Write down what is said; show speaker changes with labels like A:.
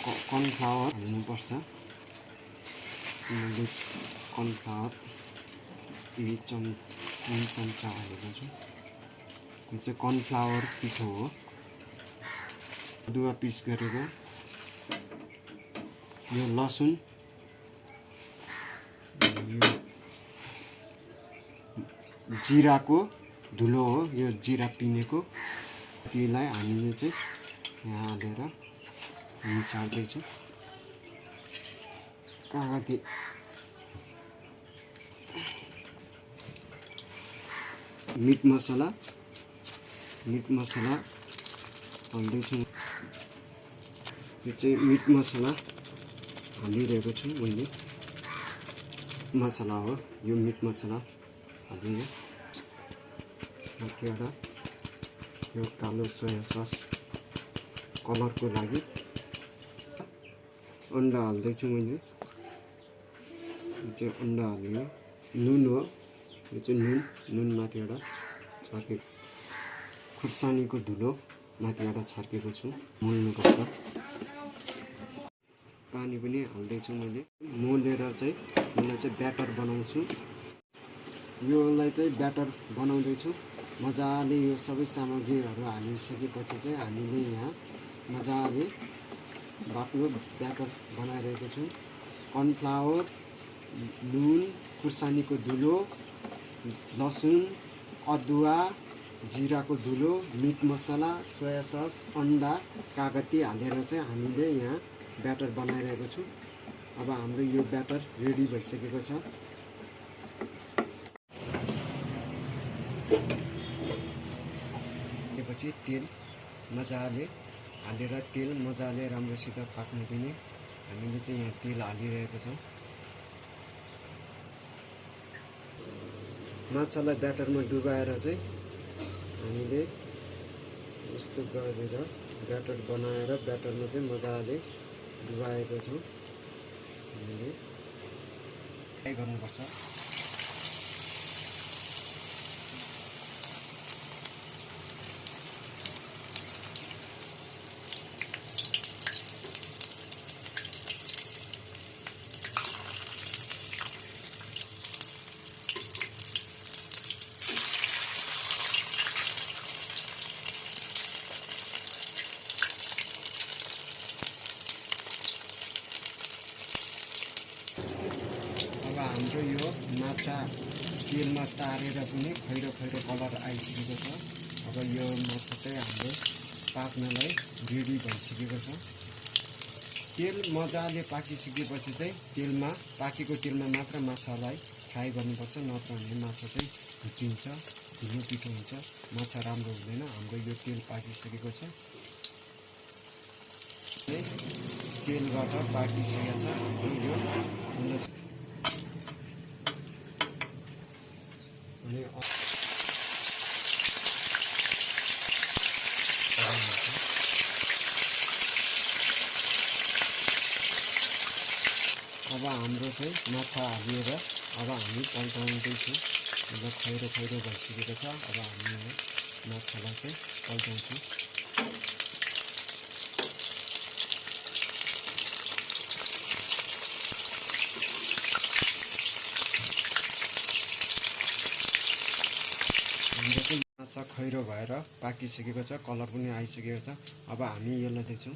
A: Cornflour हाल्नुपर्छ। मैले cornflour 2 चम्चा हालेको छु। यो चाहिँ कर्नफ्लावर पिठो हो। अदुवा पिस गरेको, यो लसुन, यो जिराको धुलो हो, यो जिरा पिनेको। त्यसलाई हामीले चाहिँ यहाँ हालेर मिसाल्दैछु। कागती मिट मसला हाल्दैछु। यो चाहिँ मिट मसला हालिरहेको छु मैले। मसला हो यो, मिट मसला हालियो। माथिबाट यो कालो सोया सस कलरको लागि। अन्डा हाल्दैछु मैले। यो चाहिँ अन्डा हालियो। नुन हो, यो चाहिँ नुन माथिबाट छर्केको। खुर्सानीको धुलो माथिबाट छर्केको छु, मोल्नुपर्छ। पानी पनि हाल्दैछु मैले। मोलेर चाहिँ यसलाई चाहिँ ब्याटर बनाउँछु। योलाई चाहिँ ब्याटर बनाउँदैछु मजाले। यो सबै सामग्रीहरू हालिसकेपछि चाहिँ हामीले यहाँ मजाले बाक्लो ब्याटर बनाइरहेको छु। कर्नफ्लावर, नुन, खुर्सानीको धुलो, लसुन, अदुवा, जिराको धुलो, मिट मसला, सोया सस, अन्डा, कागती हालेर चाहिँ हामीले यहाँ ब्याटर बनाइरहेको छु। अब हाम्रो यो ब्याटर रेडी भइसकेको छ। त्यसपछि तेल मजाले हालेर, तेल मजाले राम्रोसित पाक्न दिने। हामीले चाहिँ यहाँ तेल हालिरहेको छौँ। माछालाई ब्याटरमा डुबाएर चाहिँ हामीले यस्तो गरेर ब्याटर बनाएर ब्याटरमा चाहिँ मजाले डुबाएको छौँ। हामीले फ्राई गर्नुपर्छ। हाम्रो यो माछा तेलमा तारेर पनि खैरो कलर आइसकेको छ। अब यो माछा चाहिँ हाम्रो पाक्नलाई रेडी भइसकेको छ। तेल मजाले पाकिसकेपछि चाहिँ पाकेको तेलमा मात्र माछालाई फ्राई गर्नुपर्छ, नत्र भने माछा चाहिँ भुचिन्छ, ढिलो पिठो हुन्छ, माछा राम्रो हुँदैन। हाम्रो यो तेल पाकिसकेको छ। तेलबाट पाकिसकेको छ हाम्रो यो। अब हाम्रो चाहिँ माछा हालेर अब हामी पल्टाउँदैछौँ। मतलब खैरो भइसकेको छ। अब हामी माछालाई चाहिँ पल्टाउँछौँ। हाम्रो चाहिँ माछा खैरो भएर पाकिसकेको छ, कलर पनि आइसकेको छ। अब हामी यसलाई दिन्छौँ।